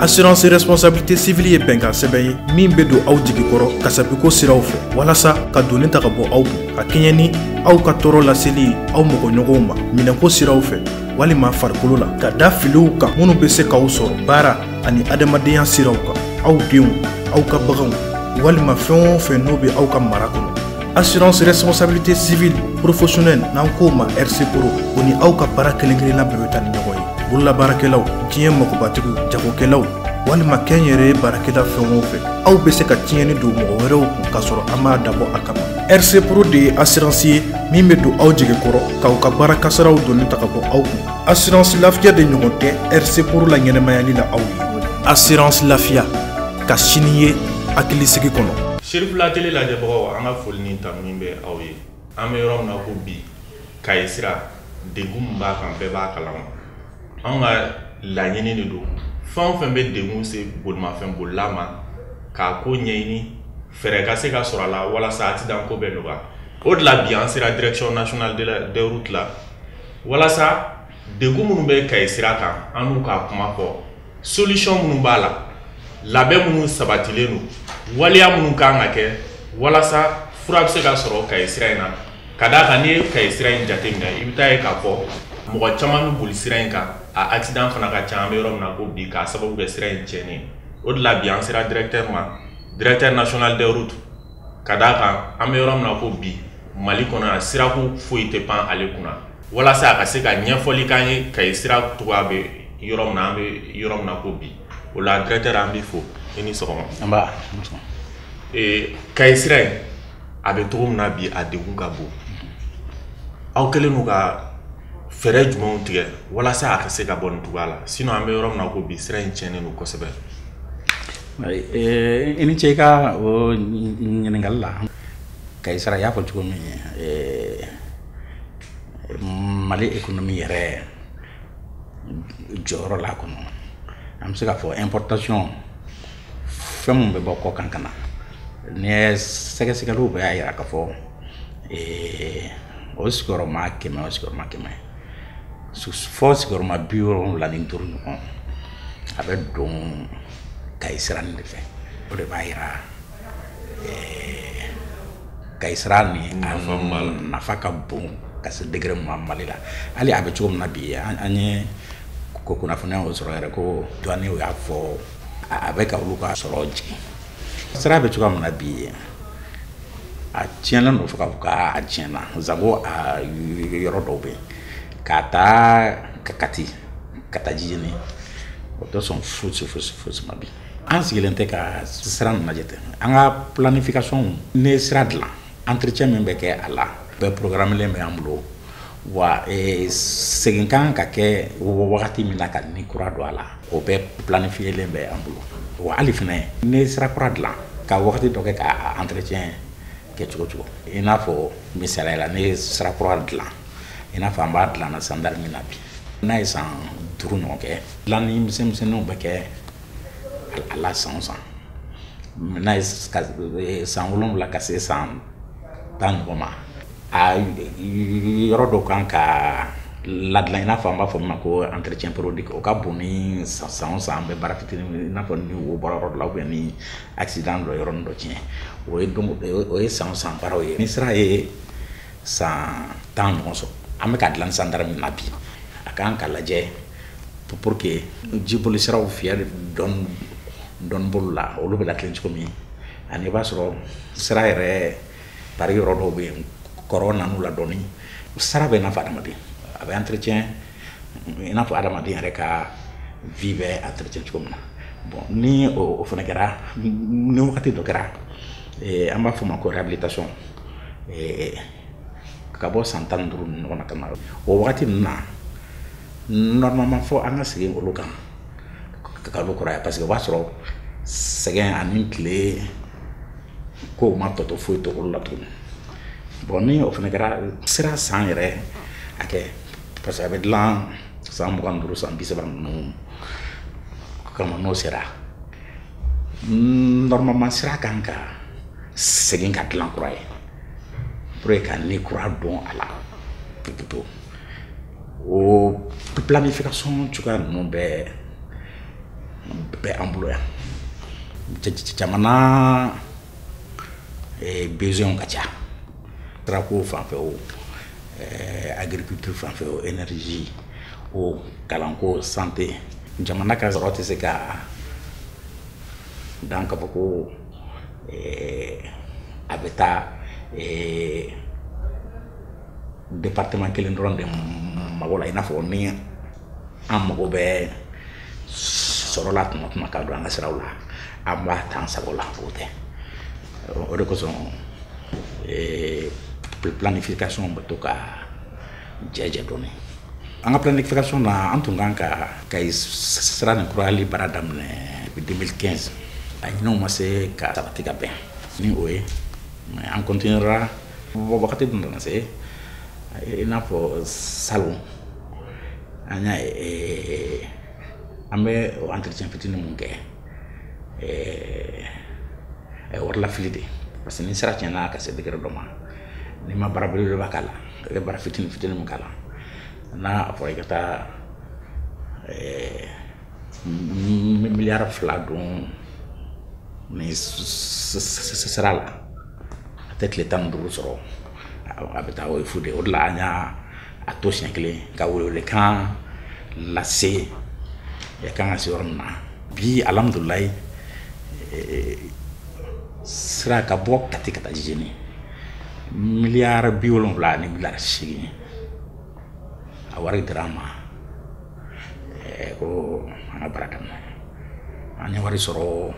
assurance responsabilité civile ye bɛnkan sɛbɛn ye min bɛ don aw jigi kɔrɔ kasabiko siraw fɛ walasa ka donni ta ka bɔ aw kun ka kɛɲɛ ni aw ka tɔɔrɔ laseli aw mɔgɔɲɔgɔnw ma minɛko siraw fɛ walima farikolo la ka da filiw kan minnu bɛ se k'aw sɔrɔ baara ani adamadenya siraw kan aw denw aw ka baganw walima fɛn o fɛn n'o bɛ aw ka mara kɔnɔ assurance responsabilité civile professionnelle n'an k'o ma RC Pro o ni aw ka baara kelen-kelenna bɛɛ bɛ taa ni ɲɔgɔn ye bololabaarakɛlaw diɲɛ magobatigiw jagokɛlaw walima kɛnyɛrɛ baarakɛla fɛn o fɛn aw bɛ se ka tiɲɛni don mɔgɔ wɛrɛw kun k'a sɔrɔ an m'a dabɔ a kama RC Pro de ye assurance ye min bɛ don aw jigi kɔrɔ k'aw ka baara kasaraw donni ta ka bɔ aw kun assurance lafiya de ɲɔgɔn tɛ RC Pro la ɲɛnɛmayali la aw ye assurance lafiya ka sini ye hakilisigi kɔnɔ Shirifula tele lajɛbagaw an ka foli ni ta min bɛ aw ye an bɛ yɔrɔ min na ko bi Kayi sira degun min b'a kan bɛɛ b'a kalama an ka laɲini de don fɛn o fɛn bɛ degun se bolimafɛn bolila ma k'a ko ɲɛɲini fɛɛrɛ ka se ka sɔrɔ a la walasa accident ko bɛ nɔgɔya o de la bi an sera direction nationale des routes la walasa degun minnu bɛ Kayi sira kan an n'u ka kuma fɔ solution minnu b'a la labɛn minnu sabatilen don waliya minnu kan ka kɛ walasa fura bɛ se ka sɔrɔ Kayi sira in na ka d'a kan n'i ye Kayi sira in jateminɛ i bɛ taa ye k'a fɔ mɔgɔ caman bɛ boli sira in kan a accident fana ka ca an bɛ yɔrɔ min na ko bi k'a sababu kɛ sira in tiɲɛni o de la bi an sera directeur national des routes ka d'a kan an bɛ yɔrɔ min na ko bi Mali kɔnɔ yan sirako foyi tɛ pan ale kunna walasa a ka se ka ɲɛfɔli k'an ye Kayi sira cogoya bɛ yɔrɔ min na an bɛ yɔrɔ min na ko bi o la directeur an b'i fo i ni sɔgɔma. Kayi sira in a bɛ cogo min na bi a degun ka bon aw kɛlen don ka fɛɛrɛ jumɛnw tigɛ walasa a ka se ka bɔ nin cogoya la sinon an bɛ yɔrɔ min na ko bi sira in tiɲɛnen don kosɛbɛ. I ni ce i ka o ɲininkali la Kayi sira y'a fɔ cogo min Mali économie yɛrɛ jɔyɔrɔ la kɔnɔ an bɛ se ka fɔ importation fɛn min bɛ bɔ kɔ kan ka na ni sɛgɛsɛgɛliw bɛ y'a jira k'a fɔ o sigiyɔrɔma 100 o sigiyɔrɔma 100 fɔ sigiyɔrɔma 75 ɲɔgɔn a bɛ don Kayi sira nin de fɛ o de b'a jira Kayi sira ni nafa ka bon ka se degré min ma Mali la hali a bɛ cogo min na bi an ye ko kunnafoniya o sɔrɔ yɛrɛ ko douaniers y'a fɔ a bɛ ka olu ka sɔrɔ jigin sira bɛ cogoya min na bi a tiɲɛlen don fo k'a fɔ k'a tiɲɛna zago a yɔrɔ dɔw bɛ yen k'a taa Kati ka taa Jijini o tɛ sɔn fosi ma bi an sigilen tɛ ka sira nin lajɛ ten an ka planification ni sira dilan entretien min bɛ kɛ a la bɛɛ programmelen bɛ an bolo wa segin kan ka kɛ wagati min na ka ni kura don a la o bɛɛ planifielen bɛ an bolo wa hali fana ni sira kura dilan ka wagati dɔ kɛ ka entretien kɛ cogo i n'a fɔ misaliya la ni sira kura dilan i n'a fɔ an b'a dilan na san dari min na bi n'a ye san 5 ɲɔgɔn kɛ dilanni misɛnninw bɛ kɛ a la san o san n'a ye san 7 ka se san 10 ɲɔgɔn ma a yɔrɔ dɔ kan ka ladilan i n'a fɔ an b'a fɔ min ma ko entretien périodique o ka bon ni san o san an bɛ baara fitinin i n'a fɔ ni wo bɔra yɔrɔ dɔ la ou bien ni accident dɔ yɔrɔnin dɔ tiɲɛ o ye san o san baaraw ye ni sira ye san 10 ɲɔgɔn sɔrɔ an bɛ ka dilan san dara min na bi a kan ka lajɛ pour que jiboli siraw fiyɛ dɔɔnin bolo la olu bɛ latilen cogo min ani i b'a sɔrɔ sira yɛrɛ pari yɔrɔ dɔw bɛ yen kɔrɔ nan'u la dɔɔnin sira bɛ i n'a fɔ adamaden a bɛ entretien i n'a fɔ adamaden yɛrɛ ka vie bɛ entretien cogo min na bon ni o fana kɛra ni wagati dɔ kɛra an b'a fɔ o ma ko réhabilitation ka bɔ san 15 ɲɔgɔn na ka na o wagati ninnu na normalement fɔ an ka segin olu kan ka olu kɔrɔya parce que o b'a sɔrɔ sɛgɛn ani tile kow ma tɔtɔ foyi to olu la tuguni bon ni o fana kɛra sira san yɛrɛ a kɛ parce que a bɛ dilan san 25 san 30 ninnu kama n'o sera normalement sira kan ka segin ka dilan kura ye pour que ka ni kura don a la pewu o planification cogoya ninnu bɛɛ bɛɛ an bolo yan jamana besoin ka ca ko fan fɛ o agriculture fan fɛ o énergie o kalanko santé jamana ka sɔrɔ tɛ se ka dan ka fɔ ko a bɛ taa département kelen dɔrɔn de mago la i n'a fɔ ni an mago bɛ sɔrɔla tuma ka don an ka siraw la an b'a ta an sago la o tɛ o de kosɔn planification bɛ to ka jɛjɛ dɔɔni an ka planification na an tun kan ka sira nin kurali baara daminɛ 2015 a ɲinɛw ma se ka sabati ka bɛn ni o ye mais an continuera wagati dun nana se i n'a fɔ salon an y'a an bɛ entretien fitinin mun kɛ wari lafili de parce que ni sira tiɲɛna ka se degré dɔ ma ni ma baara belebeleba k'a la i bɛ baara fitinin mun k'a la n'a fɔra i ka taa miliyari 2 don ni sira la a tɛ tile 15 sɔrɔ a bɛ taa o ye fu de o de la an y'a to siɲɛ kelen ka welewelekan lase kan ka se yɔrɔ min na bi alhamdulilayi sira ka bɔ Kati ka taa Jijeni miliyari 70 ni miliyari 8 a wari dira an ma ko an ka baara daminɛ an ye wari sɔrɔ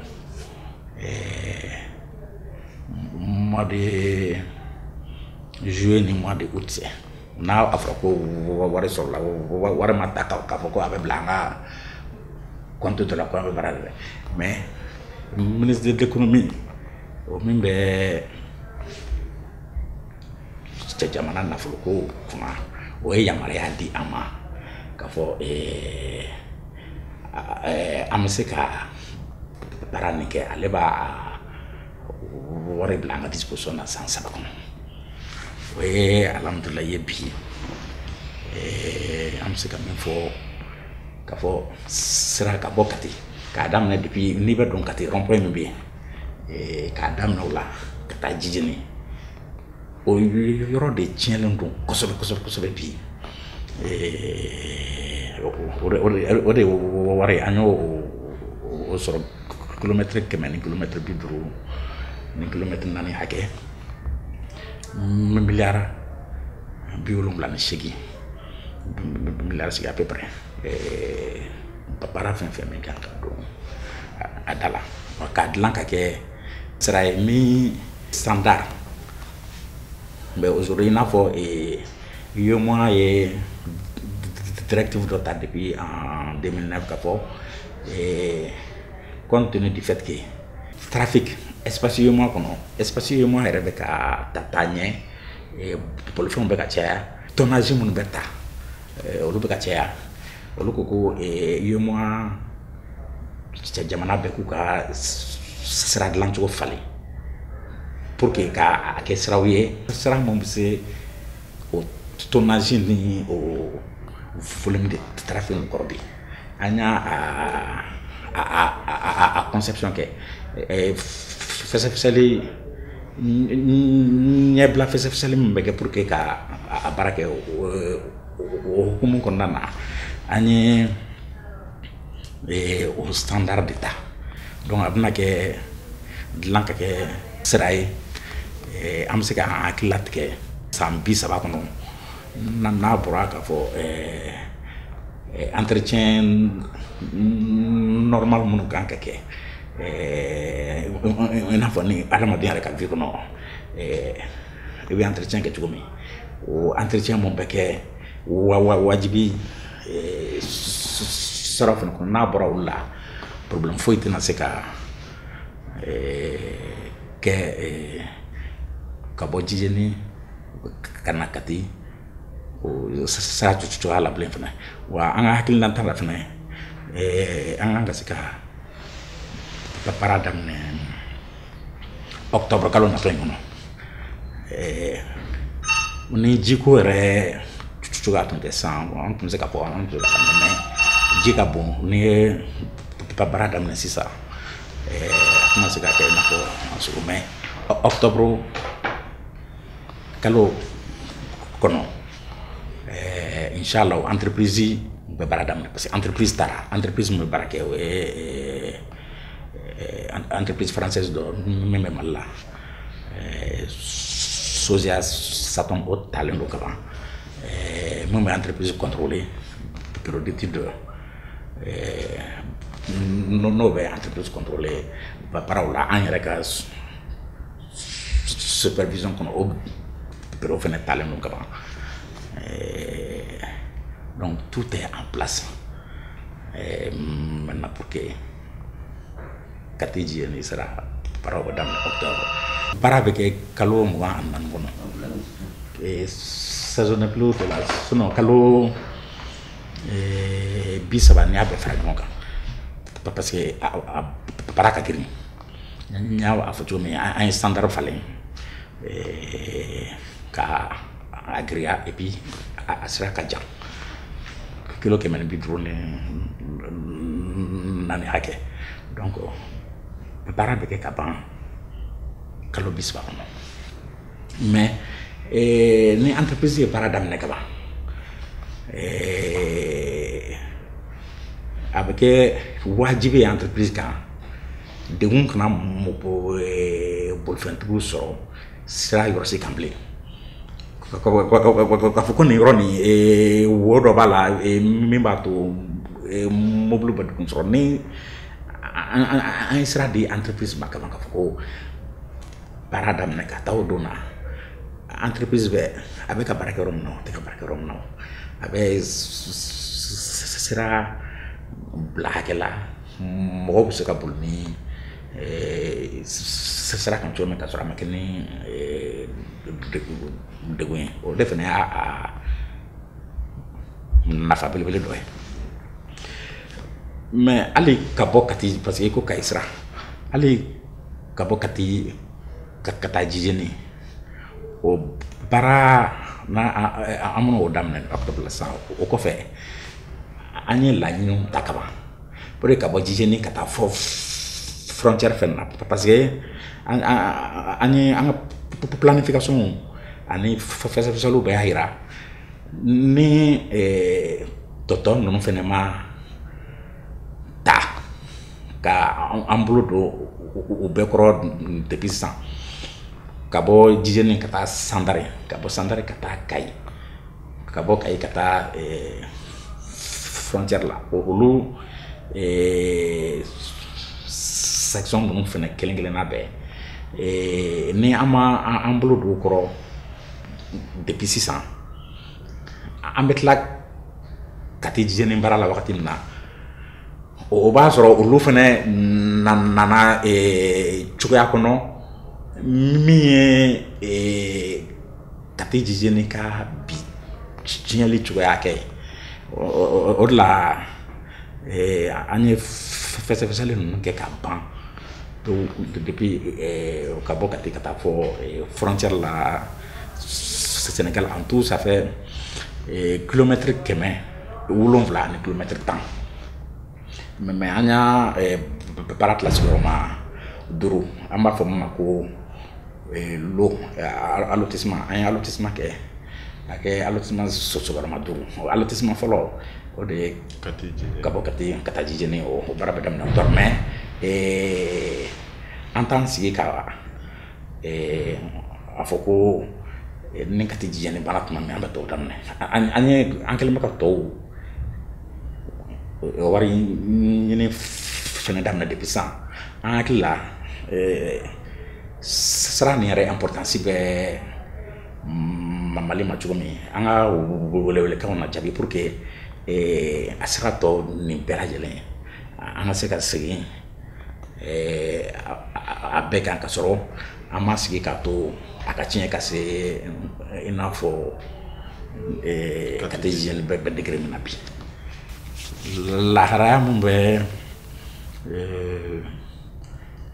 mois de juillet ni mois de août n'a fɔra ko wari sɔrɔla wari ma ta k'a fɔ ko a bɛ bila an ka compte dɔ la ko an bɛ baara de mais ministre de l'économie o min bɛ jamana nafolo ko kunna o ye yamaruya di an ma k'a fɔ an bɛ se ka baara nin kɛ ale b'a wari bila an ka disposition na san 3 kɔnɔ o ye alhamdulilayi ye bi an bɛ se ka min fɔ k'a fɔ sira ka bɔ Kati k'a daminɛ depuis n'i bɛ don Kati rond-point min bɛ yen k'a daminɛ o la ka taa Jijeni o yɔrɔ de tiɲɛlen don kosɛbɛ bi o de wari an y'o sɔrɔ kilomètre 100 ni kilomètre 50 ni kilomètre 4 hakɛ miliyari 78 miliyari sigi à peu près baara fɛn fɛn min kan ka don a da la k'a dilan ka kɛ sira ye min standard mais aujourd'hui i n'a fɔ UEMOA ye directive dɔ ta depuis en 2009 k'a fɔ compte tenu du fait que trafic espace UEMOA kɔnɔ espace UEMOA yɛrɛ bɛ ka taa ɲɛ bolifɛnw bɛ ka caya tonnage minnu bɛ ta olu bɛ ka caya olu ko ko UEMOA jamana bɛɛ k'u ka sira dilan cogo falen pour que k'a kɛ siraw ye sira mun bɛ se o tonnage ni o volume de trafic kɔrɔ bi an y'a conception kɛ fɛsɛfɛsɛli ɲɛbila fɛsɛfɛsɛli min bɛ kɛ pour que ka a baara kɛ o hukumu kɔnɔna na an ye o standard de ta donc a bɛna kɛ dilan ka kɛ sira ye an bɛ se ka hakili latigɛ san 30 kɔnɔ n'a bɔra k'a fɔ entretien normal minnu kan ka kɛ i n'a fɔ ni adamaden yɛrɛ ka vie kɔnɔ i bɛ entretien kɛ cogo min o entretien mun bɛ kɛ wajibi sira fana kɔnɔ n'a bɔra olu la problème foyi tɛna se ka kɛ ka bɔ Jijeni ka na Kati o sira cogoya la bilen fana wa an ka hakilina ta la fana an kan ka se ka baara daminɛ octobre kalo natɔ in kɔnɔ ni jiko yɛrɛ cogoya tun tɛ san an tun bɛ se ka fɔ an tun bɛ ka mɛn ji ka bon ni ye baara daminɛ sisan a kuma se ka kɛ i n'a fɔ en ce moment octobre kalo kɔnɔ inchallah entreprise bɛ baara daminɛ parce que entreprise min bɛ baara kɛ o ye entreprise française dɔ min bɛ Mali la Sozia Satom o talen don kaban min bɛ entreprise contrôler bureau d'étude n'o bɛ entreprise contrôler baaraw la an yɛrɛ ka supervision kɔnɔ o bureau fɛnɛ talen don kaban donc tout est en place maintenant pour que Kati ni sera baaraw bɛ daminɛ octobre baara bɛ kɛ kalo 24 kɔnɔ saison plus de la sinon kalo 30 ni a bɛ fara ɲɔgɔn kan parce que baara ka girin n y'a fɔ cogo min an ye standard falen ka a giriya et puis a sira ka jan kilo 150 hakɛ donc baara bɛ kɛ ka ban kalo 30 kɔnɔ mais ni entreprise ye baara daminɛ ka ban a bɛ kɛ wajibi ye entreprise kan degun kana bolifɛntigiw sɔrɔ sira yɔrɔ si kan bilen k'a fɔ ko nin yɔrɔ nin wo dɔ b'a la min b'a to mobili bɛ degun sɔrɔ ni an ye sira di entreprise ma kaban k'a fɔ ko baara daminɛ ka taa o don na entreprise bɛ a bɛ ka baara kɛ yɔrɔ min na o tɛ ka baara kɛ yɔrɔ min na a bɛ sira bila hakɛ la mɔgɔw bɛ se ka boli ni sira kan cogo min ka sɔrɔ a ma kɛ ni degun ye o de fana y'a nafa belebele dɔ ye mais hali ka bɔ Kati parce que ko Kayi sira hali ka bɔ Kati ka taa Jijeni o baara an mana o daminɛ octobre la sisan o kɔfɛ an ye laɲiniw ta kaban pour que ka bɔ Jijeni ka taa fɔ frontière fɛn na parce que an ye an ka planification ani fɛsɛfɛsɛliw bɛɛ y'a yira ni dɔgɔtɔrɔ ninnu fɛnɛ ma ta ka an bolo don u bɛɛ kɔrɔ depuis sisan ka bɔ Jijeni ka taa Sandare ka bɔ Sandare ka taa Kayi ka bɔ Kayi ka taa frontière la olu section ninnu fɛnɛ kelen kelenna bɛɛ ni an ma an bolo don u kɔrɔ depuis sisan an bɛ tila Kati Jijeni baara la wagati min na o b'a sɔrɔ olu fɛnɛ nana cogoya kɔnɔ min ye Kati Jijeni ka bi tiɲɛli cogoya kɛ o de la an ye fɛsɛfɛsɛli ninnu kɛ ka ban depuis ka bɔ Kati ka taa fɔ frontière la Sénégal en tout ça fait kilomètre 700 ani kilomètre 10 mais an y'a baara tila sigiyɔrɔma 5 an b'a fɔ min ma ko lo allotissement an ye allotissement kɛ a kɛ allotissement sigiyɔrɔma 5 allotissement fɔlɔ o de ye ka bɔ Kati ka taa Jijeni o baara bɛ daminɛ octobre mais an t'an sigi ka a fɔ ko ni Kati Jijeni baara tuma min an bɛ tɔw daminɛ an kɛlen bɛ ka tɔw wari ɲini fɛnɛ daminɛ depuis sisan an hakili la sira nin yɛrɛ importance bɛ Mali ma cogo min an ka welewelekanw na jaabi pour que a sira tɔ nin bɛɛ lajɛlen an ka se ka segin a bɛɛ kan ka sɔrɔ an ma sigi k'a to a ka tiɲɛ ka se i n'a fɔ Kati Jijeni bɛ degré min na bi laharaya mun bɛ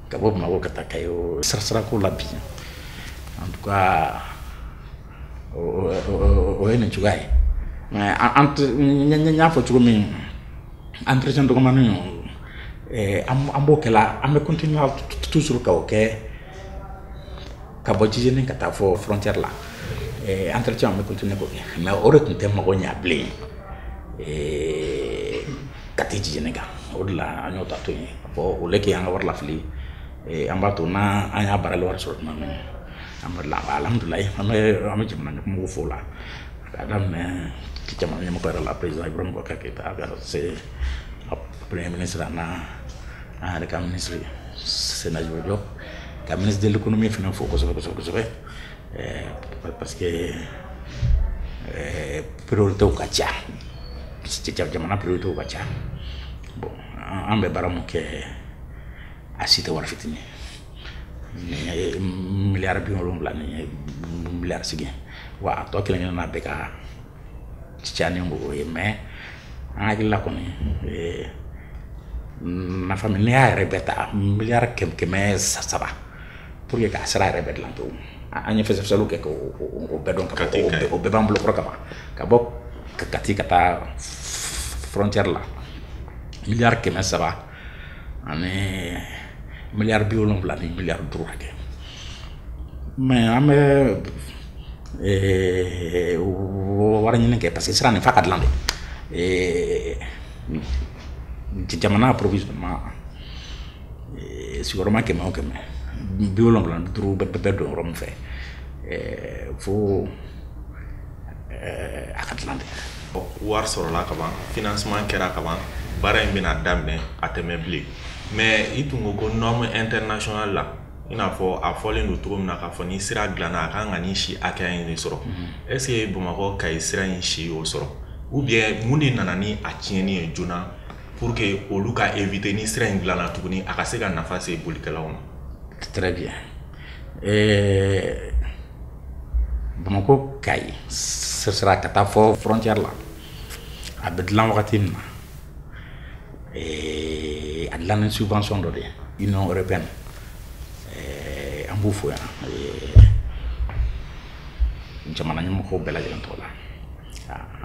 ka bɔ Bamakɔ ka taa Kayi o sirako la bi en tout cas o ye nin cogoya ye mais n y'a fɔ cogo min entretien dɔgɔmanin an b'o kɛla an bɛ continuer toujours ka o kɛ ka bɔ Jijeni ka taa fɔ frontière la entretien an bɛ continuer k'o kɛ mais o de tun tɛ mago ɲɛ bilen ka tɛ Jijeni kan o de la an y'o ta to yen bon au lieu que an ka wari lafili an b'a to n'an y'a baarali wari sɔrɔ tuma min an bɛ alhamdulilayi an bɛ jamana ɲɛmɔgɔw fo la k'a daminɛ jamana ɲɛmɔgɔ yɛrɛ la président Ibrahima Boubacar Keïta ka se premier ministre an yɛrɛ ka ministre Séna Djibira Diop ka ministre de l'économie fana fo kosɛbɛ parce que priorité ka ca jamana priorité ka ca bon an bɛ baara mun kɛ a si tɛ wari fitinin miliyari 70 ni miliyari sigi wa a tɔ kelen n'a bɛ ka ca ni o ye mais an hakilila kɔni nafa min n'i y'a yɛrɛ bɛɛ ta miliyari 300 pour que k'a sira yɛrɛ bɛɛ dilan pewu an ye fɛsɛfɛsɛliw kɛ k'o bɛɛ dɔn ka bɔ o bɛɛ b'an bolo kɔrɔ ka bɔ Kati ka taa frontière la miliyari 300 ani miliyari 70 ni miliyari 5 hakɛ mais an bɛ wari ɲini kɛ parce que sira nin fa ka dilan de jamana approvisionnement sigiyɔrɔma 100 o 100 75 bɛɛ don yɔrɔ min fɛ fo a ka dilan de wari sɔrɔla ka ban financement kɛra ka ban baara in bɛna daminɛ a tɛmɛ bilen mais i tun ko norme internationale la i n'a fɔ a fɔlen don cogo min na k'a fɔ ni sira dilanna a kan ka nin si hakɛya in de sɔrɔ est-ce que Bamakɔ Kayi sira in si y'o sɔrɔ ou bien mun de nana ni a tiɲɛni ye joona pour que olu ka éviter ni sira in dilanna tuguni a ka se ka nafa se bolikɛlaw ma. Très bien. Bamakɔ Kayi sira ka taa fɔ frontière la a bɛ dilan wagati min na a dilan ni subvention dɔ de ye Union européenne an b'u fo yan jamana ɲɛmɔgɔw bɛɛ lajɛlen tɔgɔ la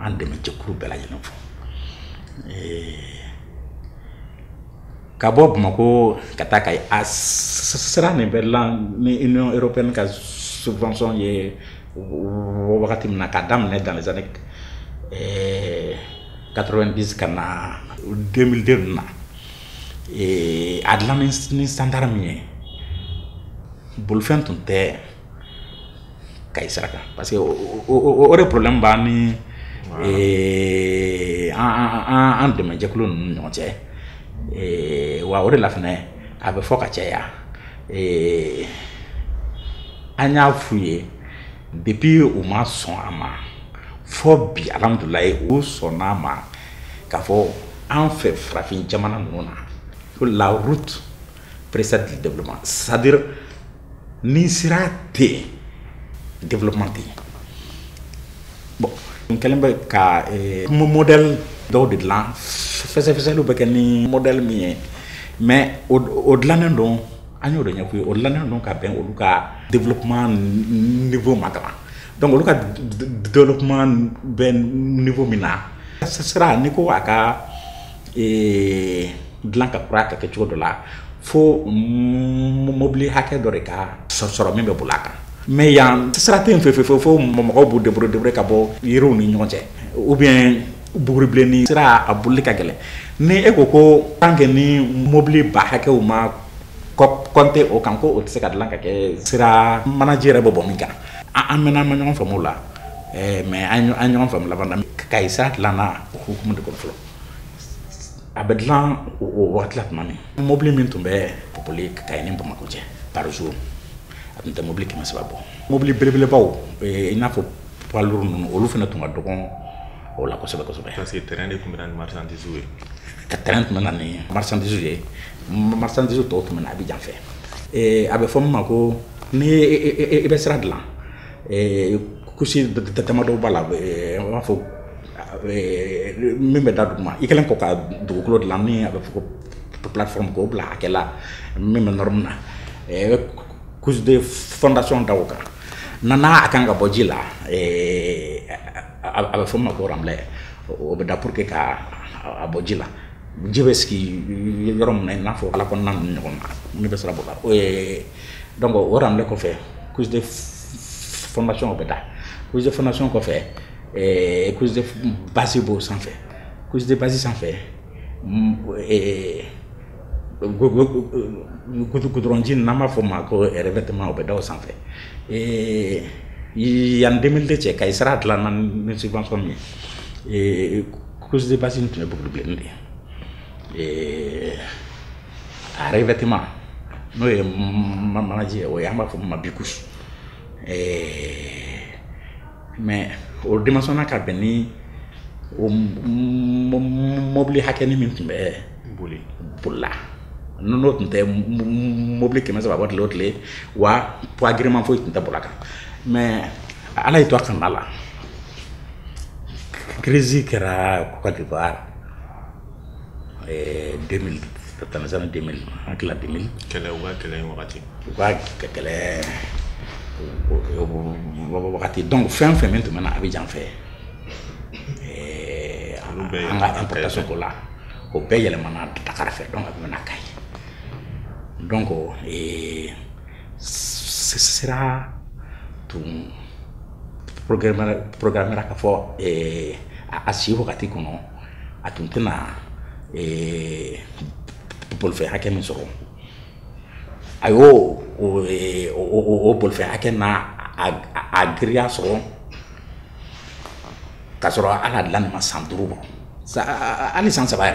an dɛmɛ jɛkulu bɛɛ lajɛlen fo ka bɔ Bamakɔ ka taa Kayi a sira nin bɛ dilan ni Union européenne ka subvention ye wagati min na k'a daminɛ dans les années 90 ka na 2002 na a dilan ni standard min ye bolifɛn tun tɛ Kayi sira kan parce que o de problème b'an ni an dɛmɛ jɛkulu ninnu ni ɲɔgɔn cɛ wa o de la fana a bɛ fɔ ka caya an y'a f'u ye depuis u ma sɔn a ma fɔ bi alhamdulilayi u sɔnna a ma k'a fɔ an fɛ farafin jamana ninnu na ko la route précède le développement c'est-à-dire ni sira tɛ yen développement tɛ yen bon n kɛlen bɛ ka modèle dɔw de dilan fɛsɛfɛsɛliw bɛ kɛ ni modèle min ye mais o dilannen don an y'o de ɲɛfɔ ye o dilannen don ka bɛn olu ka développement niveau ma kaban donc olu ka développement bɛ niveau min na sira ni ko a ka dilan ka kura ka kɛ cogo dɔ la fo mobili hakɛ dɔ de ka sɔrɔ min bɛ bolo a kan mais yan sira tɛ yen fefefe fo mɔgɔw b'u débrouiller ka bɔ yiriw ni ɲɔgɔn cɛ ou bien buguribilenni sira a bolili ka gɛlɛn ni e ko tant que ni mobili ba hakɛw ma compter o kan ko o tɛ se ka dilan ka kɛ sira manaji yɛrɛ bɛ bɔ min kan an mɛnna an ma ɲɔgɔn faamu o la mais an ɲɔgɔn faamu laban na Kayi sira dilanna o hukumu de kɔnɔ fɔlɔ a bɛ dilan o waati la tuma min mobili min tun bɛ boli Kayi ni Bamakɔ cɛ par jour a tun tɛ mobili 300 bɔ mobili belebelebaw i n'a fɔ poids lourd ninnu olu fana tun ka dɔgɔn o la kosɛbɛ parce que terrain de tun bɛ na ni marchandise ye ka terrain tun bɛ na ni marchandise ye marchandise tɔw tun bɛ na Abidjan fɛ a bɛ fɔ min ma ko ni i bɛ sira dilan kusi damadɔ b'a la an b'a fɔ min bɛ da duguma i kɛlen kɔ ka dugukolo dilan ni a bɛ fɔ ko plateforme k'o bila hakɛ la min bɛ norme na couche de fondation da o kan n'a a kan ka bɔ ji la a bɛ fɔ min ma ko remblai o bɛ da pour que ka a bɔ ji la Jebeski yorom na na fo ala kon nan ñoko ni be sala bo donc o ram le ko fait cours de formation beta cours de formation ko fait cours de base bo sans fait cours de base sans fait goudronjin nama forma ko revêtement beta sans fait en 2002 che kay sara la nan subvention mi cours de base ni beaucoup de blende a revêtement no ye manager o yamba fo ma bikus mais o dimension ka beni o mobli hakeni min be buli bulla no not nte mobli ke mesa ba lotle wa pour agrément fo nte bulaka mais ala ito kan ala crise kera Côte d'Ivoire 2000 Tanzania 2000 akla 2000 kele wakati wakati donc fin maintenant Abidjan fait anga importation ko la ko beyele mana Dakar fait donc abina kay donc ce sera tout programmer ka fo asi wakati kono atuntena pour faire hacker min soro ayo o pour faire hacker na agria soro ka soro ala lan ma sandrubo sa ali sans savoir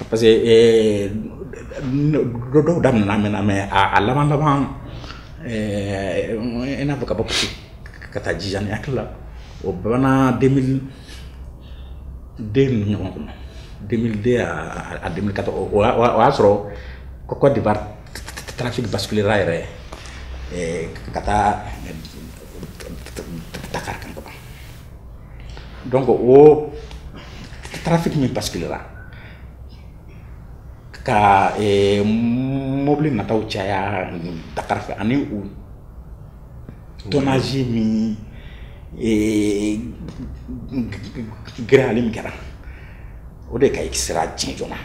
parce que do dam na me ala man ena boka boka kata jijani akla o bana 2002 à 2014 o asro Côte d'Ivoire trafic basculaire kata Dakar kan ko donc o trafic mi basculaire ka mobile na taw chaya Dakar fa ani u tonaji mi gralim kara o de kay sera tjejona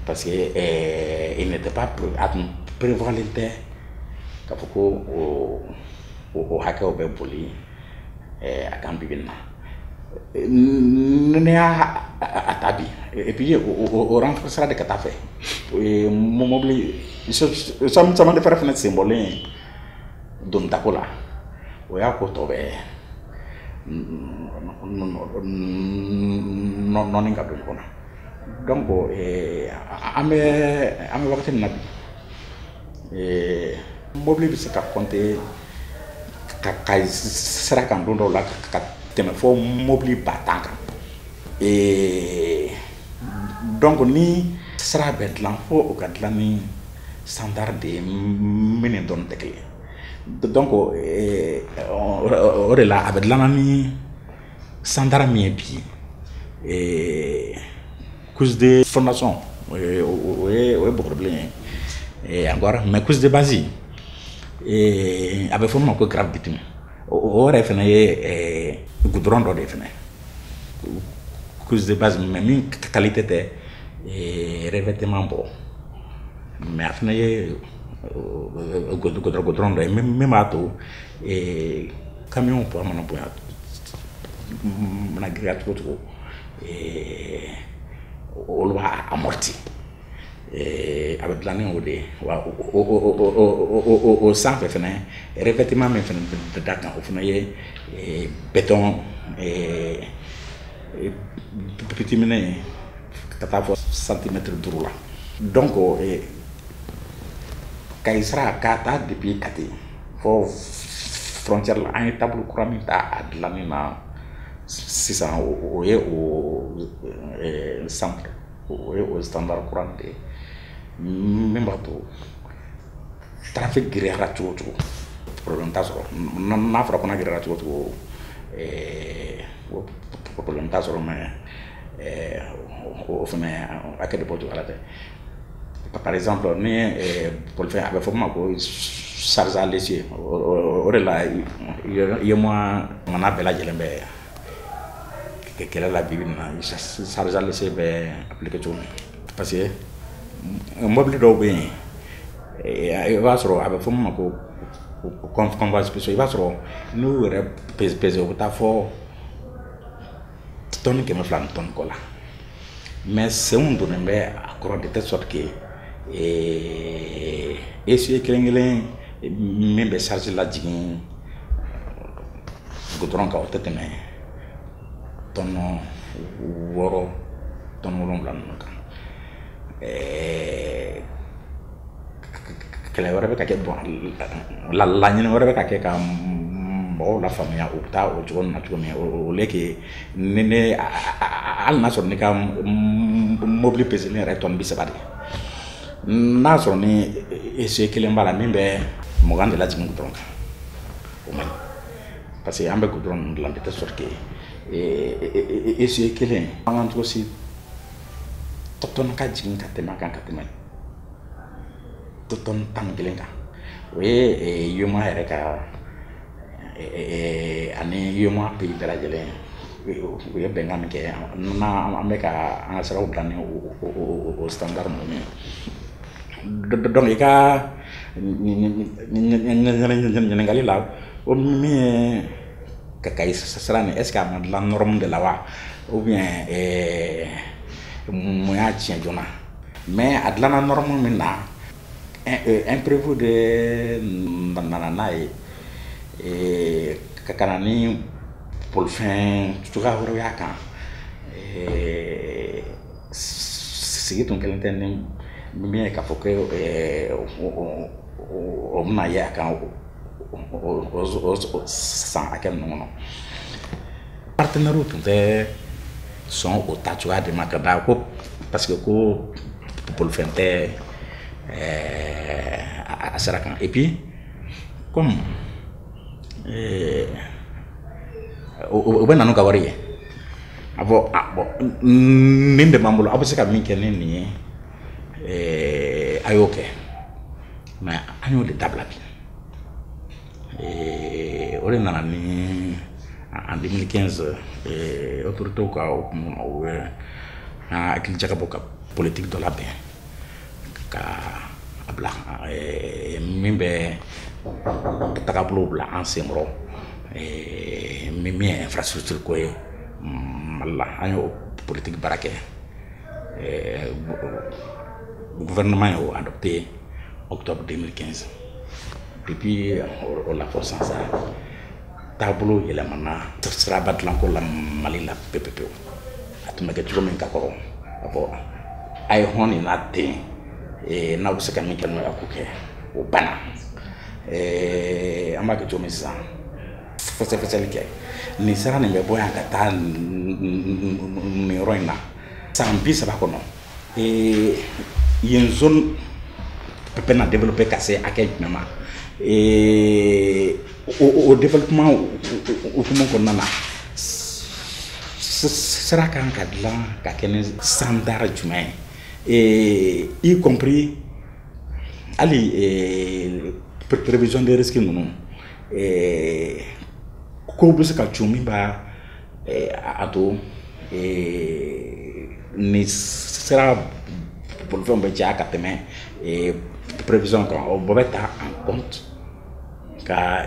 parce que il n'était pas prévalente ka foko o hake o be boli akam bibina ne atabi et puis o renforcera de katafe mo mobile sam de faire fenêtre symbole dum takola o ya ko tobe non ninga dum kona donc ame wakati nabi mobile bi se ka compter ka sera kan do la ka teme fo mobile batanga donc ni sera betlan fo o kadla ni standard de menen don tekle donc ore la avec l'anami standard mi bi cause de formation beaucoup problème encore mais cause de base avec formation ko grave bitim ore fena ye goudron do defena cause de base mais min qualité te revêtement bon mais afna ye goudron do même ato camion pour mana boya mana grat ko o lo amorti avec l'année au dé au sang fait fenêtre revêtement mais fenêtre de Dakar au fenêtre béton petit mené 4 centimètres de roula donc kaisra kata depuis kati fo frontière la un table kuramita adlanina 600 au centre au standard courant de même bateau trafic guerriera tout problème tasoro na fra kona guerriera tout problème tasoro mais au fait à quel point tu vas par exemple ni pour le faire avec format ko charger les ore la yo moi on appelle la jelembe kɛlɛ la bibi na sarizali se bɛ appliquer cogo min parce que mobili dɔw bɛ yen i b'a sɔrɔ a bɛ fɔ min ma ko convence i b'a sɔrɔ n'u yɛrɛ pese u bɛ taa fɔ tɔni 200 ni tɔni kɔ la mais senw donnen bɛ a kɔrɔ de telle sorte que essayer kelen min bɛ charge la jigin goudron kan o tɛ tɛmɛ tɔnɔ 6 tɔnɔ 7 ninnu kan kɛlɛ wɛrɛ bɛ ka kɛ laɲini wɛrɛ bɛ ka kɛ ka mɔgɔw la faamuya u bɛ taa o cogo na cogo min o leke ne hali n'a sɔrɔ ne ka mobili peseli yɛrɛ tɔni 30 de n'a sɔrɔ ni ese kelen b'a la min bɛ 20 de lajigin goudron kan o man ɲi parce que an bɛ goudron ninnu dilan de telle sorte que ese kelen an kan cogo si tɔni ka jigin ka tɛmɛ a kan ka tɛmɛ tɔni 11 kan o ye yoma yɛrɛ ka ani yoma pays bɛɛ lajɛlen u ye bɛnkan min kɛ n'an bɛ ka an ka siraw dilan ni o standard ninnu ye donc i ka ɲininkali la o min ye ka sira nin est ce que a ma dilan norme de la wa ou bien mun y'a tiɲɛ joona mais a dilanna norme min na imprévu de nana n'a ye ka na ni bolifɛn cogoya wɛrɛw y'a kan sigi tun kelen tɛ ni min ye k'a fɔ ko o bɛna ye a kan o san hakɛ ninnu kɔnɔ partenaires tun tɛ sɔn o ta cogoya de ma ka da ko parce que ko bolifɛn tɛ a sira kan et puis comme o bɛ na n'u ka wari ye a fɔ nin de b'an bolo aw bɛ se ka min kɛ ni nin ye a y'o kɛ mais an y'o de dabila bi o de nana ni en 2015 autorités ka hukumu na u bɛ an hakili jagabɔ ka politique dɔ labɛn ka a bila min bɛ tagabolo bila an senkɔrɔ min ye infrastructure ko ye Mali la an y'o politique baara kɛ gouvernement y'o adopté octobre 2015 depuis o la fɔ sisan taabolo yɛlɛmana siraba dilanko la Mali la pepepewu a tun bɛ kɛ cogo min ka kɔrɔ a fɔ a ye hɔn nin n'a den n'aw bɛ se ka min kɛ n'o y'a ko kɛ o banna an b'a kɛ cogo min sisan fɛsɛfɛsɛli kɛ nin sira nin bɛ bɔ yan ka taa nin yɔrɔ in na san 30 kɔnɔ yen zone bɛ na développer ka se hakɛ jumɛn ma o développement hukumu kɔnɔna na sira kan ka dilan ka kɛ ni standard jumɛn y compris hali prévision de risque ninnu ko bɛ se ka cun min b'a a to ni sira bolifɛnw bɛ caya ka tɛmɛ prévision kan o bɛɛ bɛ ta en compte ka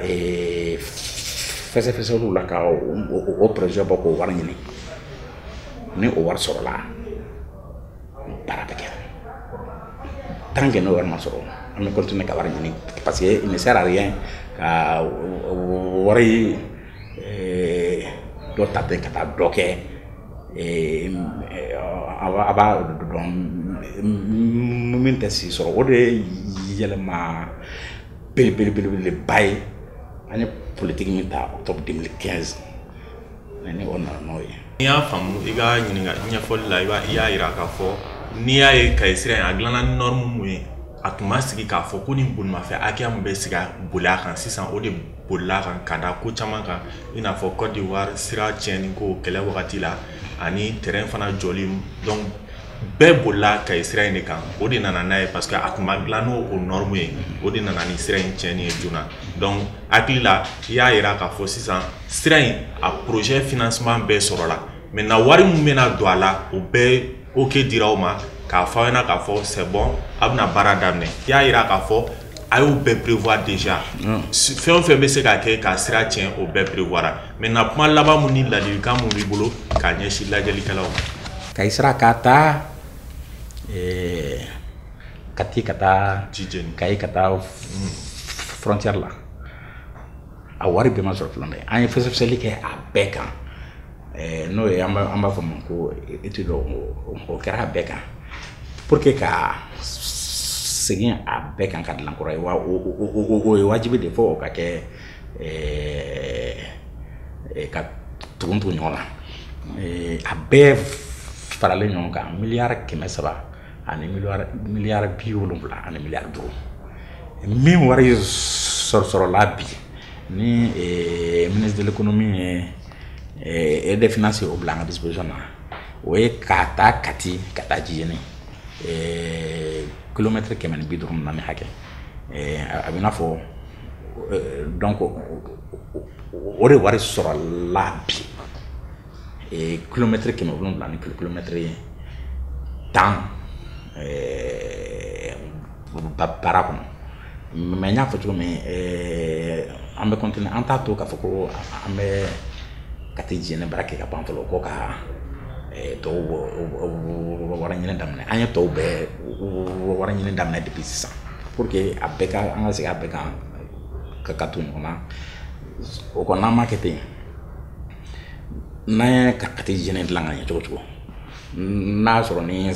fɛsɛfɛsɛliw la ka o projet bɔ k'o wari ɲini ni o wari sɔrɔla baara bɛ kɛ tant que n'o wari ma sɔrɔ an bɛ continuer ka wari ɲini parce que il ne sert à rien ka wari dɔ ta ten ka taa dɔ kɛ a b'a dɔn min tɛ si sɔrɔ o de ye yɛlɛma belebeleba ye an ye politique min ta octobre 2015 ni o nana n'o ye. N'i y'a faamu i ka ɲɛfɔli la i y'a yira k'a fɔ n'i y'a ye kaye sira in a dilanna ni norme mun ye a tun ma sigi k'a fɔ ko ni bolimafɛn hakɛya min bɛ sigi boli a kan sisan o de bolila a kan ka da ko caman kan i n'a fɔ Côte d'Ivoire sira tiɲɛni ko kɛlɛ wagati la ani terrain fana jɔli donc bɛɛ bolila kaye sira in de kan o de nana n'a ye parce que a tun ma dilan n'o norme ye o de nana ni sira in tiɲɛni ye joona donc hakili la i y'a yira k'a fɔ sisan sira in a projet financement bɛɛ sɔrɔla maintenant wari mun bena do ala o bɛɛ ok dira o ma k'a fɔ ɲɛna k'a fɔ c'est bon a bɛna baara daminɛ i y'a yira k'a fɔ a y'o bɛɛ prévoir déjà fɛn o fɛn bɛ se ka kɛ ka sira tiɲɛ o bɛɛ prévoira maintenant kuma laban mun ni ladilikan mun b'i bolo k'a ɲɛsin lajɛlikɛlaw ma ka sira k'a ta kati ka taa kayi ka taa frontière la a wari bɛɛ ma sɔrɔ fɔlɔ dɛ an ye fɛsɛfɛsɛli kɛ a bɛɛ kan n'o ye an b'a fɔ ma ko étude o kɛra a bɛɛ kan pour que ka segin a bɛɛ kan ka dilan kɔrɔ ye o ye wajibi de fɔ o ka kɛ ka tugun tugun ɲɔgɔn na a bɛɛ faralen ɲɔgɔn kan miliyari 300 ani miliyari 70 ani miliyari 5 min wari sɔrɔla bi ni ministre de l'économie et des finances o bila an ka disposition na o ye ka taa Kati ka taa Jijeni kilomètre 150 hakɛ a bɛ n'a fɔ donc o de wari sɔrɔla bi kilomètre 700 ni kilomètre 10 baara kɔnɔ mais n y'a fɔ cogo min an bɛ continuer an t'a to k'a fɔ ko an bɛ ka taa Jijeni baara kɛ ka ban fɔlɔ ko ka tɔw wari ɲini daminɛ an ye tɔw bɛɛ wari ɲini daminɛ depuis sisan pour que a bɛɛ ka an ka segin a bɛɛ kan ka to ɲɔgɔn na o kɔnɔ n'an ma kɛ ten n'an ye ka taa Jijeni dilan ka ɲɛ cogo cogo n'a sɔrɔ ni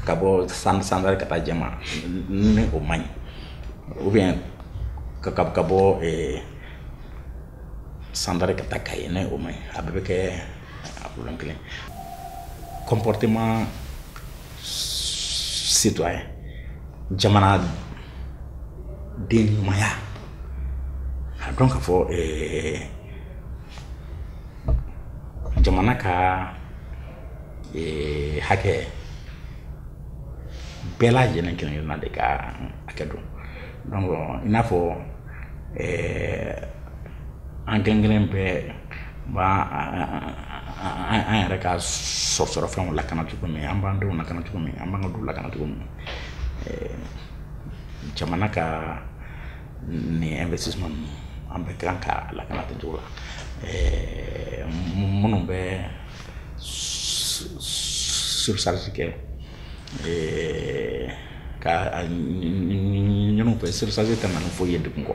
ka bɔ Sandari ka taa Jɛma ni o man ɲi ou bien ka bɔ Sandari ka taa Kayi ni o man ɲi a bɛɛ bɛ kɛ problème kelen comportement citoyen jamana den ɲumanya a dɔn k'a fɔ jamana ka hakɛ bɛɛ lajɛlen kelen-kelenna de ka hakɛ dɔn donc i n'a fɔ an kelen-kelen bɛɛ an yɛrɛ ka sɔrɔ fɛnw lakana cogo min an b'an denw lakana cogo min an b'an ka du lakana cogo min jamana ka ni investissement an bɛ kan ka lakana ten cogo la minnu bɛ surcharge kɛ ka ɲin'u fɛ surcharge tɛ na ni foyi ye degun kɔ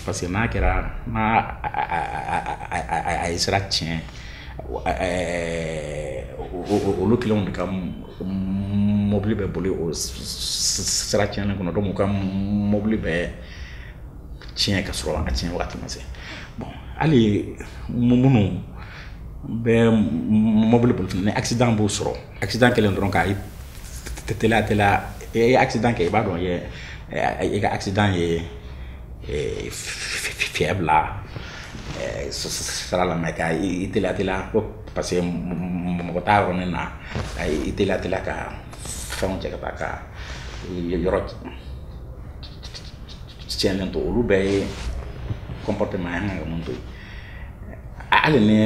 parce que n'a kɛra a ye sira tiɲɛ olu kelenw de ka mobili bɛ boli o sira tiɲɛlen kɔnɔ donc u ka mobili bɛ tiɲɛ ka sɔrɔ a tiɲɛ wagati ma se bon hali minnu bɛ mobili boli ni accident b'o sɔrɔ accident kelen dɔrɔn k'a teliya i ye accident kɛ i b'a dɔn i ka accident ye fiɲɛ bila sira la mɛ ka i teliya ko parce que mɔgɔ t'a yɔrɔnin na i teliya ka fɛnw cɛ ka taa ka yɔrɔ tiɲɛlen to olu bɛɛ ye comportement ye an kan ka mun to yen hali ni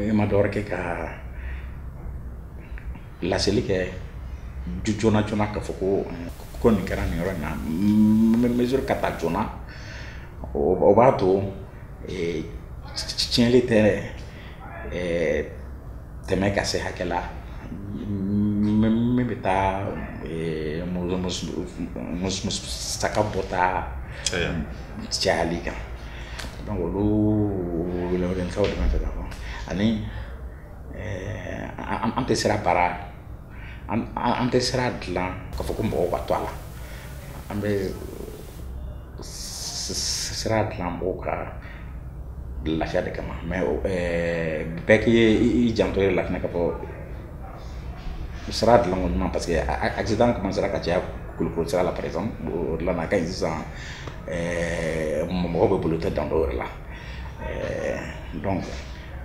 i ma dɔ wɛrɛ kɛ ka laseli kɛ joona k'a fɔ ko nin kɛra nin yɔrɔ in na mesure ka ta joona o b'a to tiɲɛli tɛ tɛmɛ ka se hakɛ la min bɛ taa musaka bɔta cayali kan donc olu welewelekaw de bɛ fɛ ka fɔ ani an tɛ sira baara an tɛ sira dilan k'a fɔ ko mɔgɔw ka to a la an bɛ sira dilan mɔgɔw ka lafiya de kama mais bɛɛ k'i janto i la fana k'a fɔ sira dilan ko ɲuman parce que accident commencera ka caya Kulukoro sira la par exemple o de la n'a ka ɲi sisan mɔgɔw bɛ bolo tɛ dan dɔw yɛrɛ la donc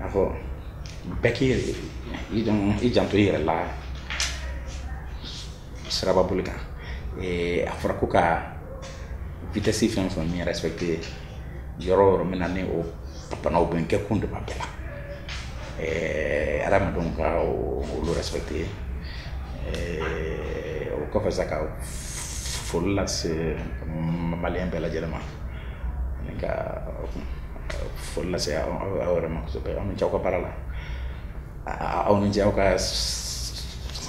a fɔ bɛɛ k'i janto i yɛrɛ la siraba boli kan a fɔra ko ka vitesse fɛn fɛn min respecté yɔrɔ o yɔrɔ min na ni o banaw bɛ kɛ kun de b'a bɛɛ la adamadenw ka olu respecté o kɔfɛ sa ka foli lase maliyɛn bɛɛ lajɛlen ma ani ka foli lase aw yɛrɛ ma kosɛbɛ aw ni ce aw ka baara la aw ni ce aw ka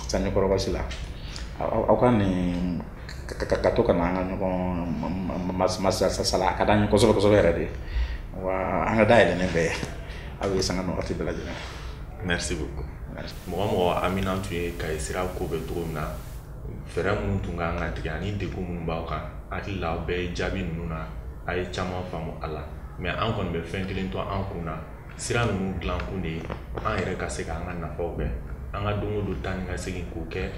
sannikɔrɔbasi la aw ka nin ka to ka na an ka ɲɔgɔn masala a ka d'an ye kosɛbɛ kosɛbɛ yɛrɛ de wa an ka dayɛlɛnnen bɛɛ aw ye sanga ni waati bɛɛ lajɛlen. Merci beaucoup. Mɔgɔ mɔgɔ Amina tun ye Kayi sira ko bɛ cogo min na fɛɛrɛ minnu tun kan ka tigɛ ani degun minnu b'aw kan hakili la aw bɛɛ ye jaabi ninnu na a ye caman faamu a la mais an kɔni bɛ fɛn kelen to an kun na sira ninnu dilan kun de ye an yɛrɛ ka se k'an ka nafaw bɛɛ an ka don o don taa ni ka segin k'o kɛ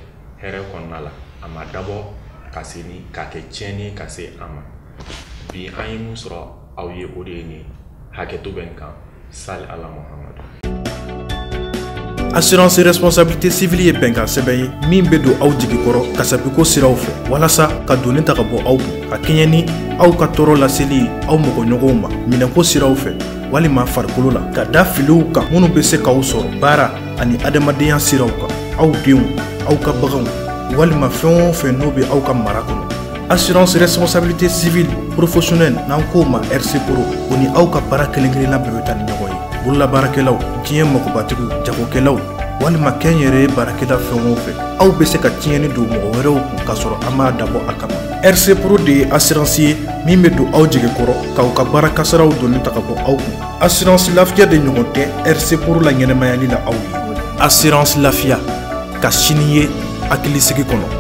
hɛrɛ kɔnɔna la a ma dabɔ ka se ni ka kɛ tiɲɛni ka se an ma bi an ye mun sɔrɔ aw ye o de ye nin hakɛto bɛ n kan sali ala Muhamadu. Assurance responsabilité civile ye bɛnkan sɛbɛn ye min bɛ don aw jigi kɔrɔ kasabiko siraw fɛ walasa ka donni ta ka bɔ aw kun ka kɛɲɛ ni aw ka tɔɔrɔ laseli aw mɔgɔɲɔgɔnw ma minɛko siraw fɛ walima farikolo la ka da filiw kan minnu bɛ se k'aw sɔrɔ baara ani adamadenya siraw kan aw denw aw ka baganw walima fɛn o fɛn n'o bɛ aw ka mara kɔnɔ. Assurance responsabilité civile professionnelle n'an k'o ma RC Pro o ni aw ka baara kelen-kelenna bɛɛ bɛ taa ni ɲɔgɔn ye. Bololabaarakɛlaw diɲɛ magobatigiw jagokɛlaw walima kɛn yɛrɛ baarakɛla fɛn o fɛn aw bɛ se ka tiɲɛni don mɔgɔ wɛrɛw kun k'a sɔrɔ an m'a dabɔ a kama. RC Pro de ye assurance ye min bɛ don aw jigi kɔrɔ k'aw ka baara kasaraw donni ta ka bɔ aw kun. Assurance lafiya de ɲɔgɔn tɛ RC Pro la ɲɛnɛmayali la aw ye. Assurance lafiya ka sini ye hakilisigi kɔnɔ.